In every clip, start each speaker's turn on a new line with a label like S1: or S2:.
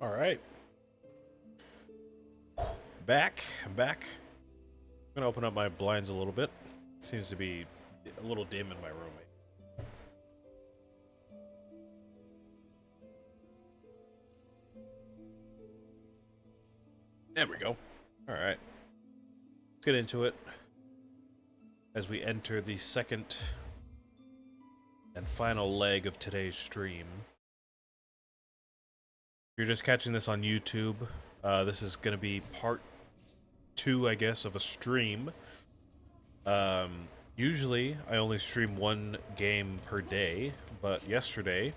S1: All right, back. I'm back. I'm gonna open up my blinds a little bit. Seems to be a little dim in my room. There we go. All right, let's get into it as we enter the second and final leg of today's stream. If you're just catching this on YouTube, this is gonna be part two, I guess, of a stream. Usually I only stream one game per day, but yesterday,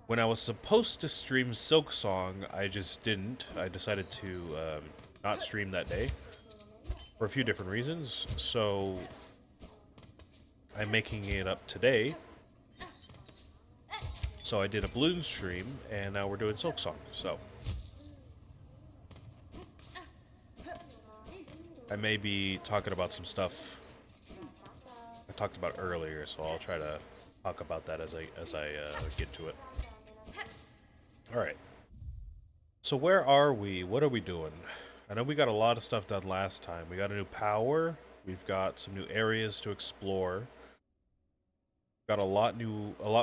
S1: when I was supposed to stream Silksong, I just didn't. I decided to not stream that day for a few different reasons. So I'm making it up today. So I did a balloon stream, and now we're doing Silksong. So I may be talking about some stuff I talked about earlier. So I'll try to talk about that as I get to it. All right. So where are we? What are we doing? I know we got a lot of stuff done last time. We got a new power. We've got some new areas to explore. Got a lot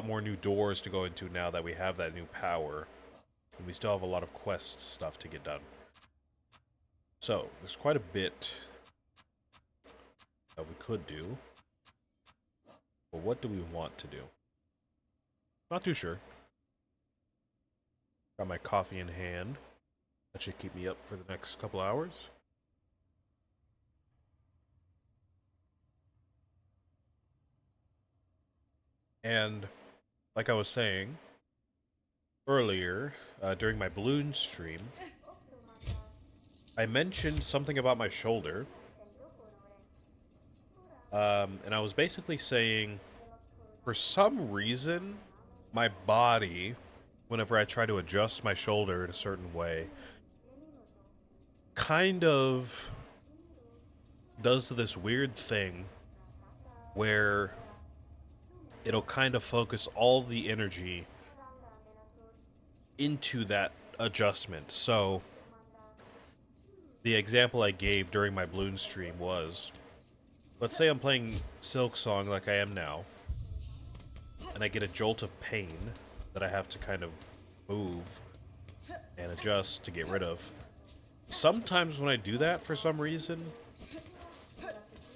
S1: more new doors to go into now that we have that new power. And we still have a lot of quest stuff to get done. So, there's quite a bit that we could do. But what do we want to do? Not too sure. Got my coffee in hand. That should keep me up for the next couple hours. And like I was saying earlier, during my balloon stream, I mentioned something about my shoulder. And I was basically saying, for some reason, my body, whenever I try to adjust my shoulder in a certain way, kind of does this weird thing where it'll kind of focus all the energy into that adjustment. So, the example I gave during my balloon stream was, let's say I'm playing Silksong like I am now, and I get a jolt of pain that I have to kind of move and adjust to get rid of. Sometimes when I do that for some reason,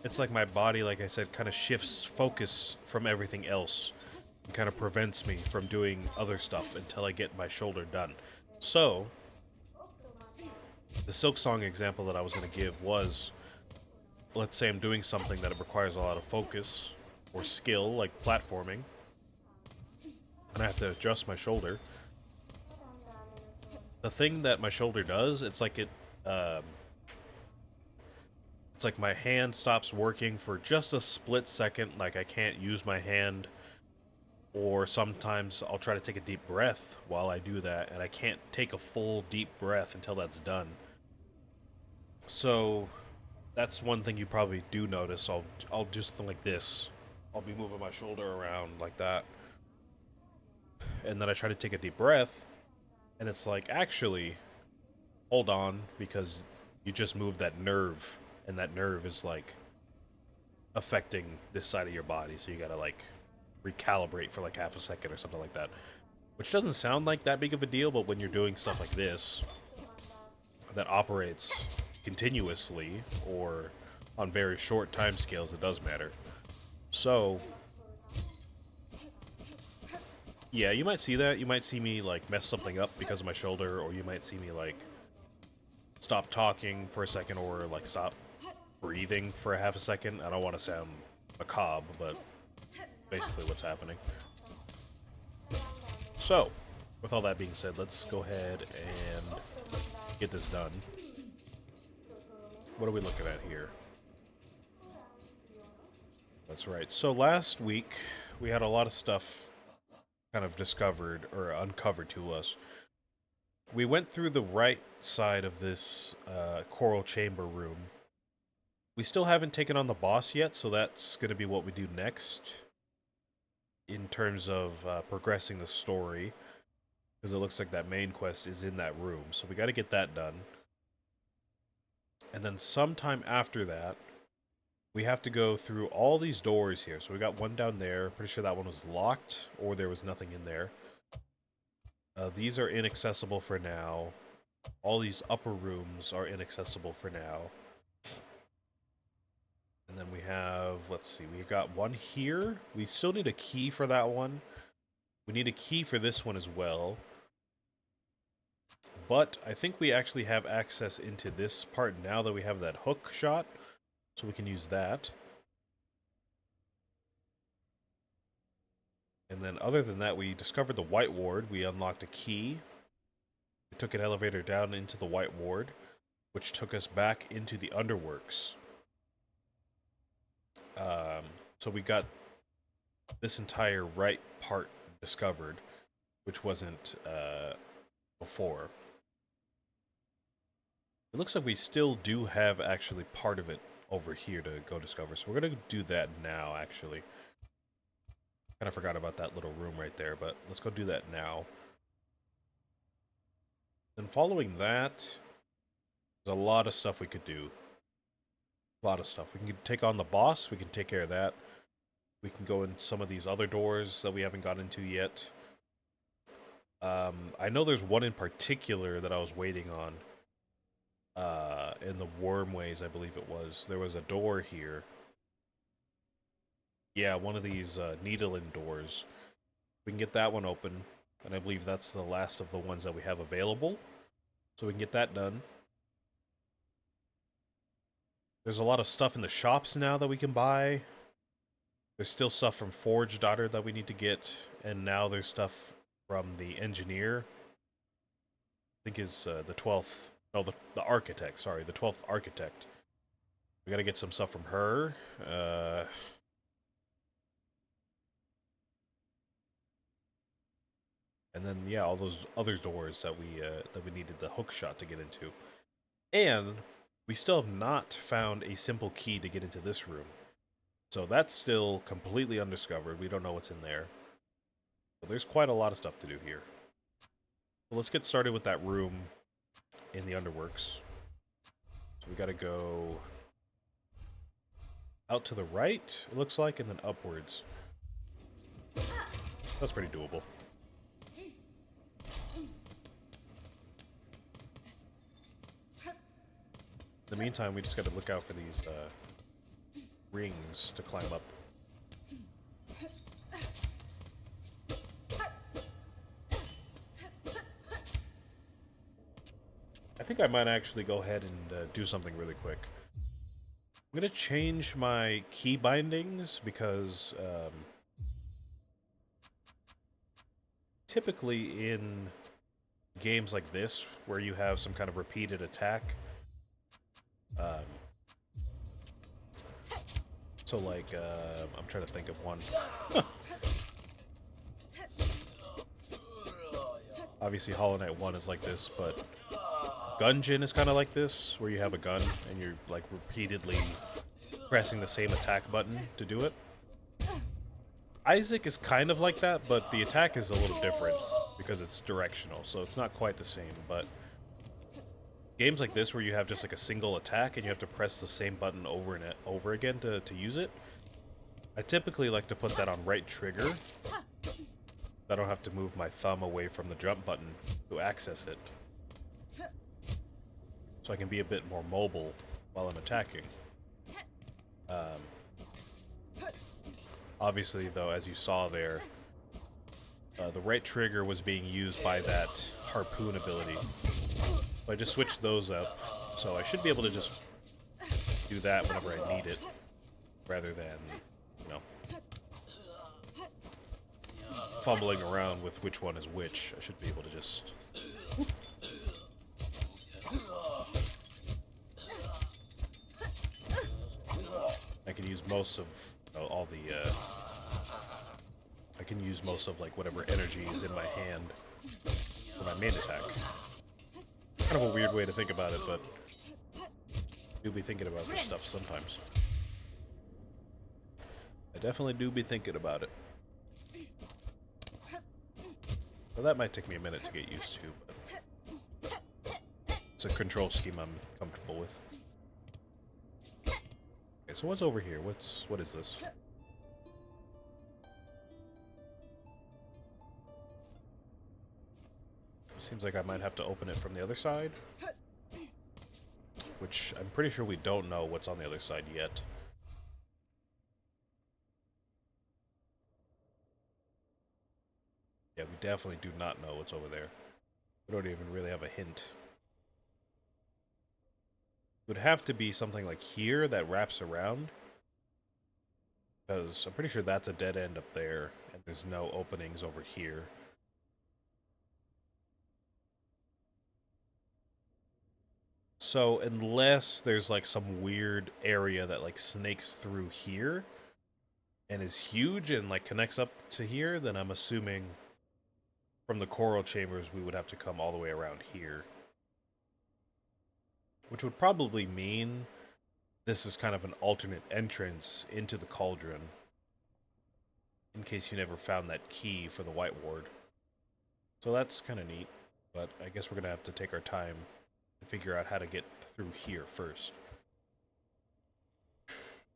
S1: it's like my body, like I said, kind of shifts focus from everything else and kind of prevents me from doing other stuff until I get my shoulder done. So, the Silksong example that I was going to give was, let's say I'm doing something that requires a lot of focus or skill, like platforming, and I have to adjust my shoulder. The thing that my shoulder does, um, it's like my hand stops working for just a split second, like I can't use my hand, or sometimes I'll try to take a deep breath while I do that, and I can't take a full deep breath until that's done. So that's one thing you probably do notice. I'll do something like this. I'll be moving my shoulder around like that, and then I try to take a deep breath, and it's like, actually, hold on, because you just moved that nerve, and that nerve is like affecting this side of your body, so you gotta like recalibrate for like half a second or something like that. Which doesn't sound like that big of a deal, but when you're doing stuff like this that operates continuously or on very short time scales, it does matter. So, yeah, you might see that. You might see me like mess something up because of my shoulder, or you might see me like stop talking for a second, or like stop breathing for a half a second. I don't want to sound macabre, but basically what's happening. So, with all that being said, let's go ahead and get this done. What are we looking at here? That's right. So last week we had a lot of stuff kind of discovered or uncovered to us. We went through the right side of this coral chamber room. We still haven't taken on the boss yet, so that's going to be what we do next in terms of progressing the story. Because it looks like that main quest is in that room. So we got to get that done. And then sometime after that, we have to go through all these doors here. So we got one down there. Pretty sure that one was locked or there was nothing in there. These are inaccessible for now. All these upper rooms are inaccessible for now. And then we have, let's see, we got one here. We still need a key for that one. We need a key for this one as well. But I think we actually have access into this part now that we have that hook shot. So we can use that. And then other than that, we discovered the White Ward. We unlocked a key. We took an elevator down into the White Ward, which took us back into the Underworks. So we got this entire right part discovered, which wasn't before. It looks like we still do have actually part of it over here to go discover. So we're going to do that now, actually. Kind of forgot about that little room right there, but let's go do that now. Then following that, there's a lot of stuff we could do. A lot of stuff. We can take on the boss. We can take care of that. We can go in some of these other doors that we haven't got into yet. I know there's one in particular that I was waiting on. In the Wormways, I believe it was. There was a door here. Yeah, one of these needling doors. We can get that one open. And I believe that's the last of the ones that we have available. So we can get that done. There's a lot of stuff in the shops now that we can buy. There's still stuff from Forge Daughter that we need to get. And now there's stuff from the Engineer. I think is the 12th... No, the Architect, sorry. The 12th Architect. We gotta get some stuff from her. And then, yeah, all those other doors that we needed the hook shot to get into. And we still have not found a simple key to get into this room. So that's still completely undiscovered. We don't know what's in there. So there's quite a lot of stuff to do here. So let's get started with that room in the Underworks. So we gotta go out to the right, it looks like, and then upwards. That's pretty doable. In the meantime, we just gotta look out for these rings to climb up. I think I might actually go ahead and do something really quick. I'm gonna change my key bindings because typically in games like this, where you have some kind of repeated attack, so like, I'm trying to think of one. Obviously Hollow Knight 1 is like this, but Gungeon is kind of like this, where you have a gun and you're like repeatedly pressing the same attack button to do it. Isaac is kind of like that, but the attack is a little different because it's directional, so it's not quite the same, but games like this where you have just like a single attack and you have to press the same button over and over again to use it, I typically like to put that on right trigger. I don't have to move my thumb away from the jump button to access it. So I can be a bit more mobile while I'm attacking. Obviously, though, as you saw there, the right trigger was being used by that harpoon ability. So I just switched those up, so I should be able to just do that whenever I need it, rather than, you know, fumbling around with which one is which. I should be able to just... I can use most of all the, I can use most of, like, whatever energy is in my hand for my main attack. Kind of a weird way to think about it, but I do be thinking about this stuff sometimes. I definitely do be thinking about it. Well, that might take me a minute to get used to, but it's a control scheme I'm comfortable with. Okay, so what's over here? What is this? Seems like I might have to open it from the other side. Which I'm pretty sure we don't know what's on the other side yet. Yeah, we definitely do not know what's over there. We don't even really have a hint. It would have to be something like here that wraps around. Because I'm pretty sure that's a dead end up there, and there's no openings over here. So unless there's like some weird area that like snakes through here and is huge and like connects up to here, then I'm assuming from the coral chambers we would have to come all the way around here. Which would probably mean this is kind of an alternate entrance into the cauldron. In case you never found that key for the White Ward. So that's kind of neat, but I guess we're going to have to take our time and figure out how to get through here first.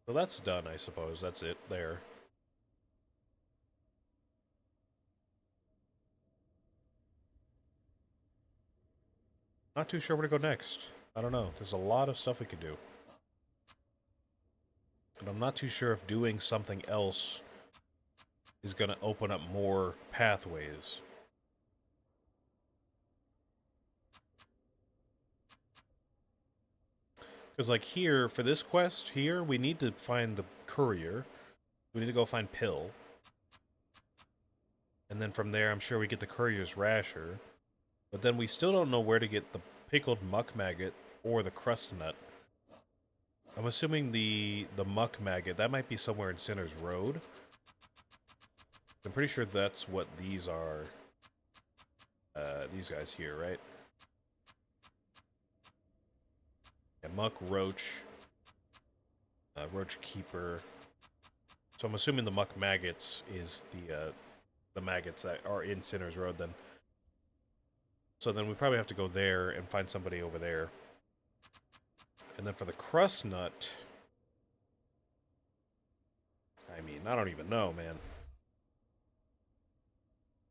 S1: So that's done, I suppose. That's it there. Not too sure where to go next. I don't know. There's a lot of stuff we could do. But I'm not too sure if doing something else is going to open up more pathways. Because, like, here, for this quest here, we need to find the courier. We need to go find Pill. And then from there, I'm sure we get the courier's rasher. But then we still don't know where to get the pickled muck maggot or the crust nut. I'm assuming the muck maggot, that might be somewhere in Sinner's Road. I'm pretty sure that's what these are. These guys here, right? Yeah, muck, roach, roach keeper. So I'm assuming the muck maggots is the maggots that are in Sinner's Road then. So then we probably have to go there and find somebody over there. And then for the crust nut, I mean, I don't even know, man.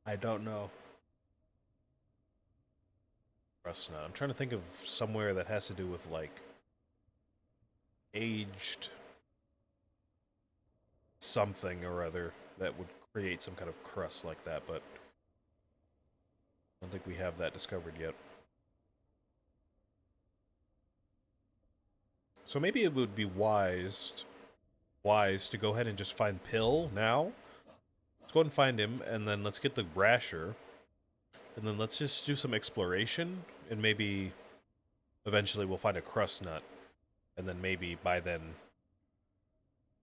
S1: I don't know. Crust nut. I'm trying to think of somewhere that has to do with, like, aged something or other that would create some kind of crust like that, but I don't think we have that discovered yet. So maybe it would be wise to go ahead and just find Pill now. Let's go ahead and find him, and then let's get the rasher, and then let's just do some exploration, and maybe eventually we'll find a crust nut, and then maybe by then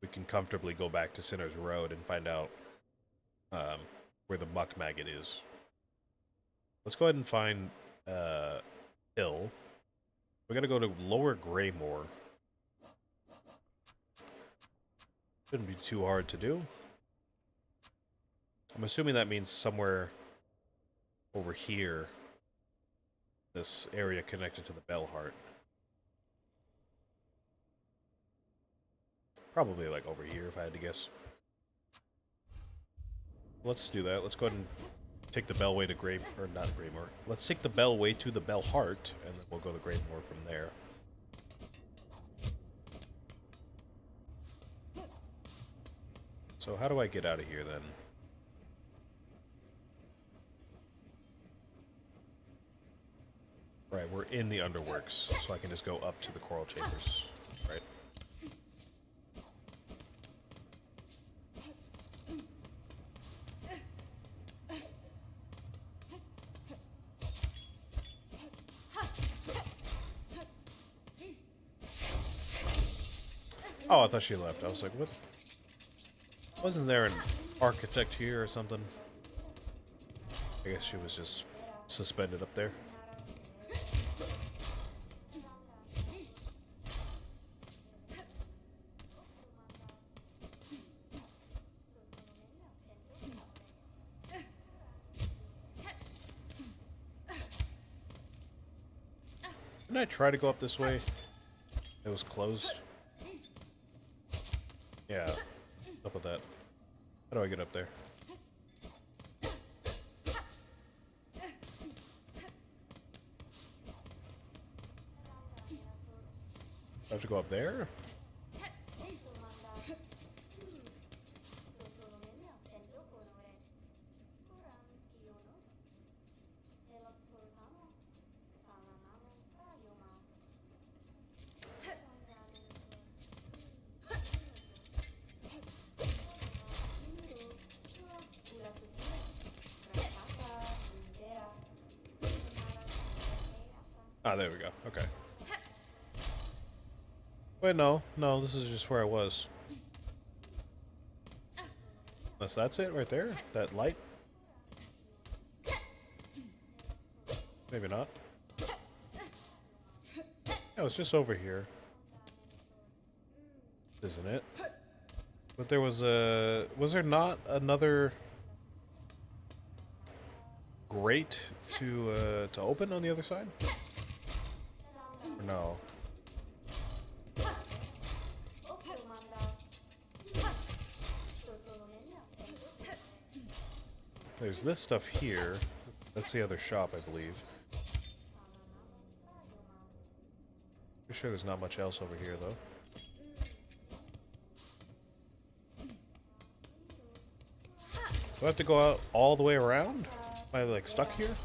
S1: we can comfortably go back to Sinner's Road and find out where the muck maggot is. Let's go ahead and find Pill. We gotta go to Lower Greymore. Shouldn't be too hard to do. I'm assuming that means somewhere over here. This area connected to the Bell Heart. Probably like over here if I had to guess. Let's do that. Let's go ahead and take the Bellway to or not Greymore. Let's take the Bellway to the Bell Heart, and then we'll go to Greymore from there. So how do I get out of here then? Right, we're in the Underworks, so I can just go up to the Coral Chambers, right? Oh, I thought she left. I was like, what? Wasn't there an architect here or something? I guess she was just suspended up there. Didn't I try to go up this way? It was closed. Yeah. What's up with that? How do I get up there? I have to go up there? Ah, there we go. Okay. Wait, no. No, this is just where I was. Unless that's it right there? That light? Maybe not. Yeah, it's just over here. Isn't it? But there was a... Was there not another grate to open on the other side? Or no? There's this stuff here. That's the other shop, I believe. Pretty sure there's not much else over here, though. Do I have to go out all the way around? Am I, like, stuck here?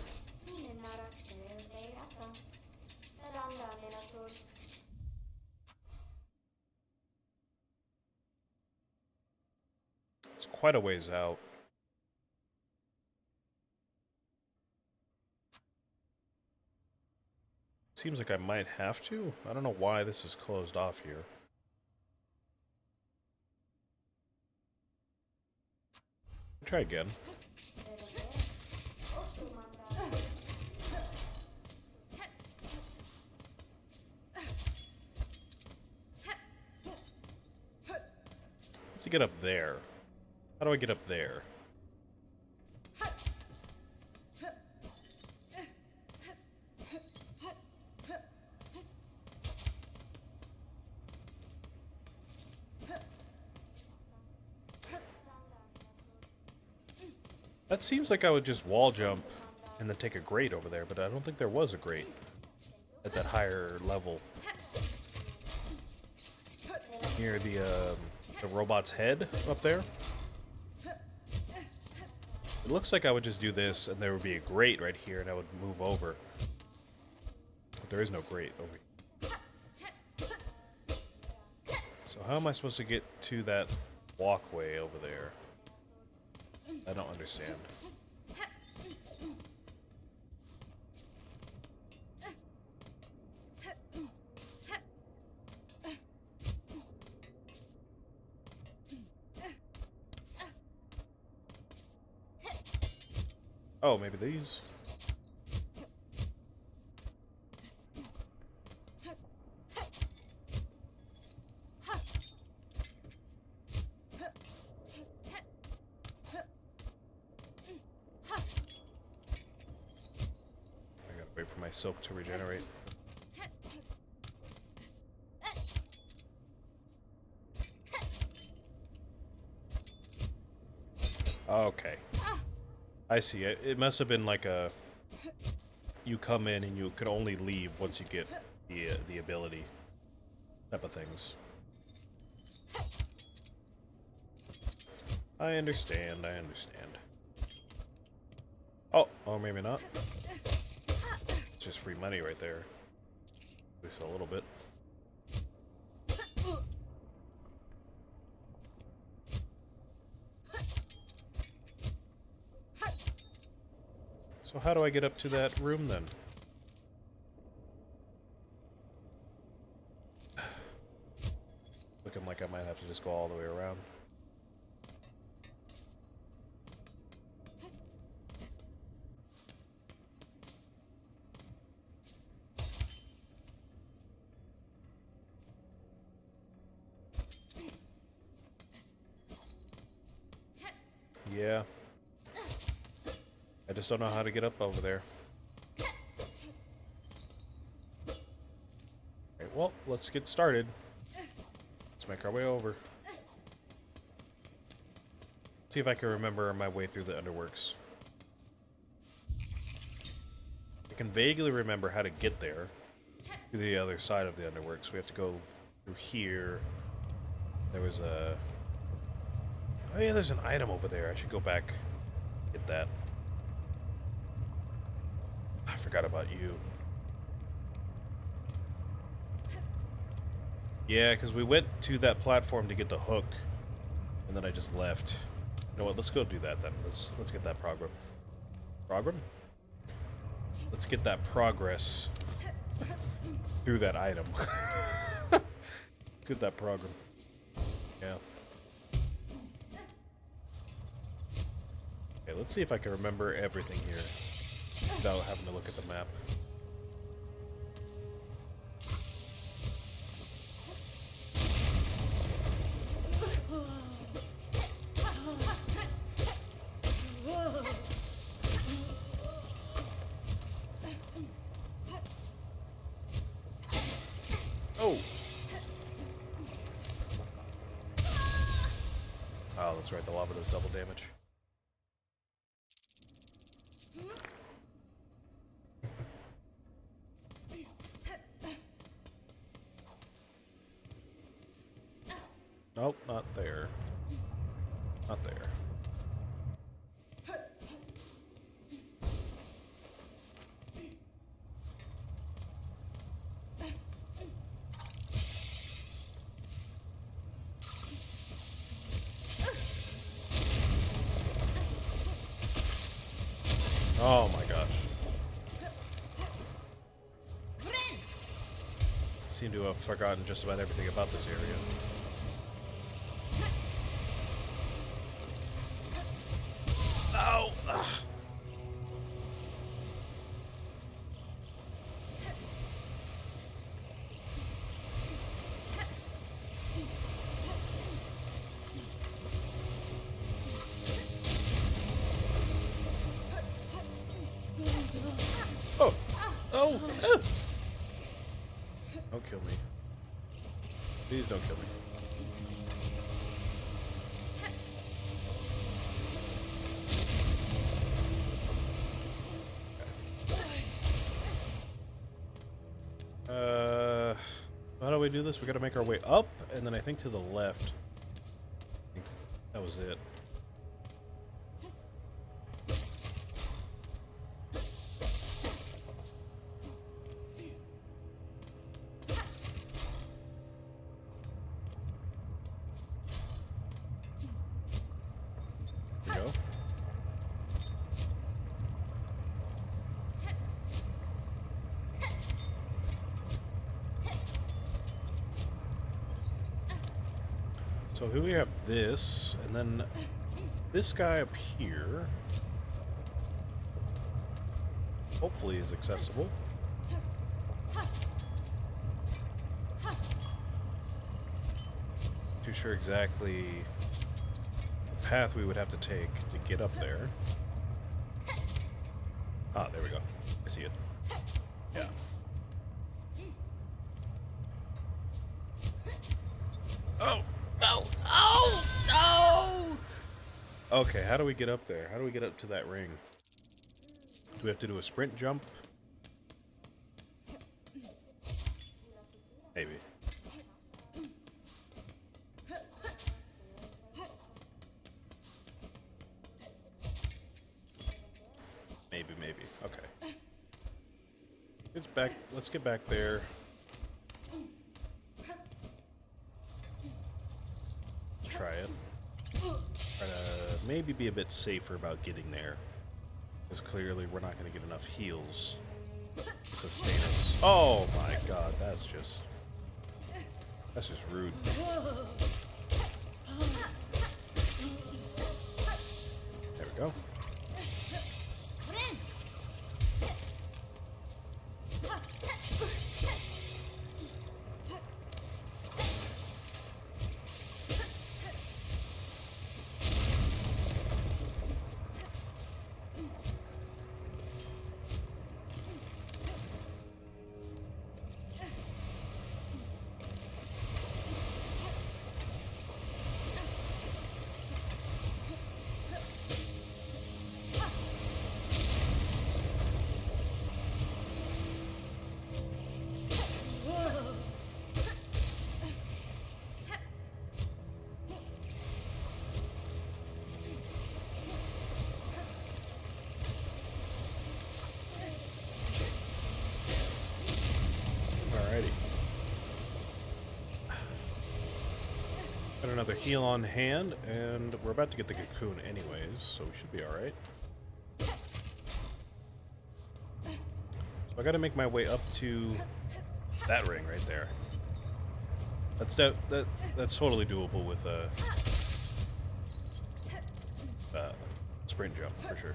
S1: It's quite a ways out. Seems like I might have to. I don't know why this is closed off here. Try again. To get up there. How do I get up there? That seems like I would just wall jump and then take a grate over there, but I don't think there was a grate at that higher level. Near the robot's head up there. It looks like I would just do this and there would be a grate right here and I would move over. But there is no grate over here. So how am I supposed to get to that walkway over there? I don't understand. Oh, maybe these? For my silk to regenerate. Okay. I see. It must have been like a... You come in and you can only leave once you get the ability type of things. I understand, I understand. Oh, or maybe not. It's just free money right there. At least a little bit. So how do I get up to that room then? Looking like I might have to just go all the way around. Yeah. I just don't know how to get up over there. well, let's get started. Let's make our way over. See if I can remember my way through the underworks. I can vaguely remember how to get there to the other side of the underworks. We have to go through here. There was a... Oh yeah, there's an item over there. I should go back, get that. I forgot about you. Yeah, because we went to that platform to get the hook, and then I just left. You know what? Let's go do that then. Let's get that program. Let's get that progress through that item. Let's get that program. Yeah. Okay, let's see if I can remember everything here without having to look at the map. Oh, that's right, the lava does double damage. Nope, not there. Not there. Oh my gosh. Seem to have forgotten just about everything about this area. Oh! Ugh. Oh! Oh! Ah! Don't kill me. Please don't kill me. How do we do this? We gotta make our way up, and then I think to the left. I think that was it. There we go. So here we have this, and then this guy up here hopefully is accessible. Too sure exactly the path we would have to take to get up there. Ah, there we go. I see it. Yeah. Oh! No! Oh! No! Okay, how do we get up there? How do we get up to that ring? Do we have to do a sprint jump? Maybe. Maybe. Okay. Let's get back there. Try it. Try to maybe be a bit safer about getting there. Because clearly we're not going to get enough heals to sustain us. Oh my god, that's just rude. There we go. Got another heal on hand, and we're about to get the cocoon anyways, so we should be alright. So I gotta make my way up to that ring right there. That's totally doable with a sprint jump for sure.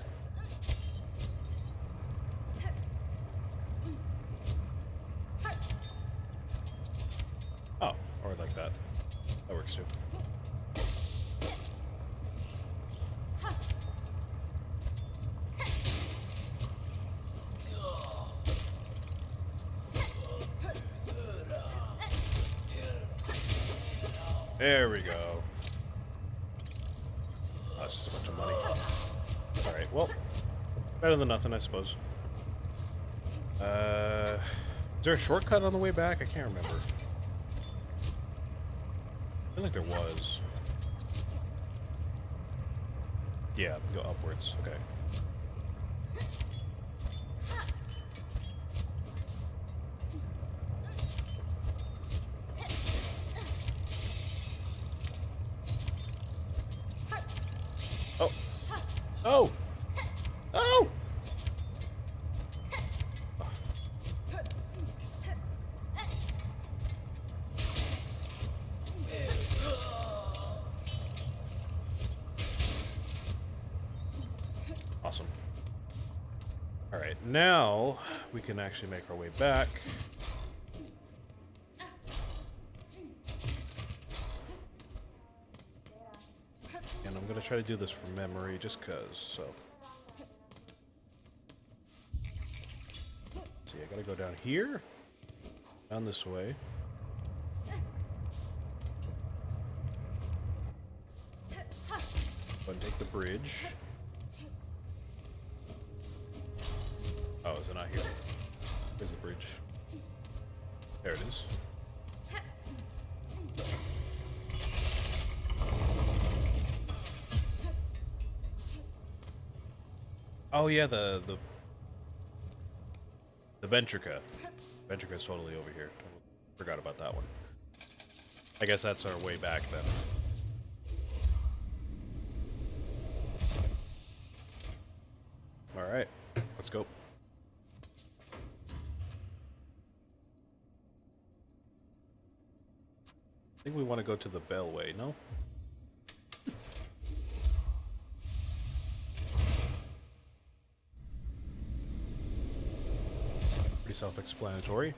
S1: Oh, or like that. That works too. There we go. Oh, that's just a bunch of money. Alright, well, better than nothing, I suppose. Is there a shortcut on the way back? I can't remember. I feel like there was. Yeah, go upwards. Okay. Oh! Oh! Oh! Awesome. Alright, now we can actually make our way back. And I'm gonna try to do this from memory just cause, so. Let's see, I gotta go down here. Down this way. Go and take the bridge. Oh, is it not here? Where's the bridge? There it is. Oh yeah, the Ventrica. Ventrica's totally over here. Forgot about that one. I guess that's our way back then. Alright, let's go. I think we want to go to the Bellway, no? Pretty self-explanatory.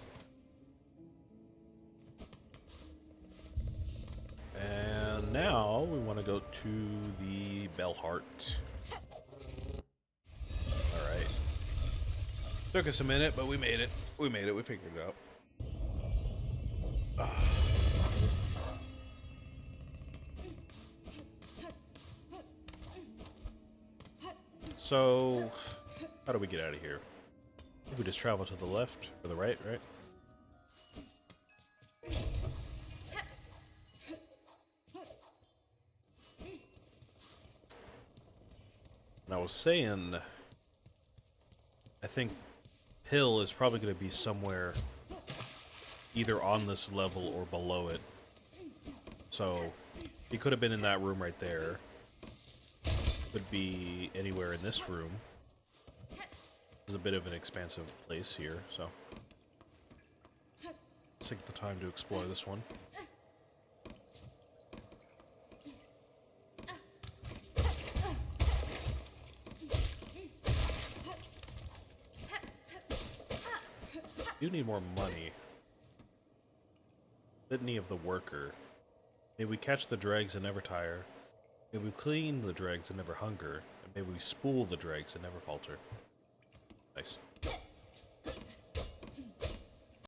S1: And now we want to go to the Bellheart. Alright. Took us a minute, but we made it. We made it. We figured it out. So, how do we get out of here? I think we just travel to the left or the right, right? And I was saying, I think Pill is probably going to be somewhere either on this level or below it. So, he could have been in that room right there. Could be anywhere in this room. It's a bit of an expansive place here, so let's take the time to explore this one. You need more money. Litany of the Worker. May we catch the dregs and never tire. May we clean the dregs and never hunger. And may we spool the dregs and never falter. Nice.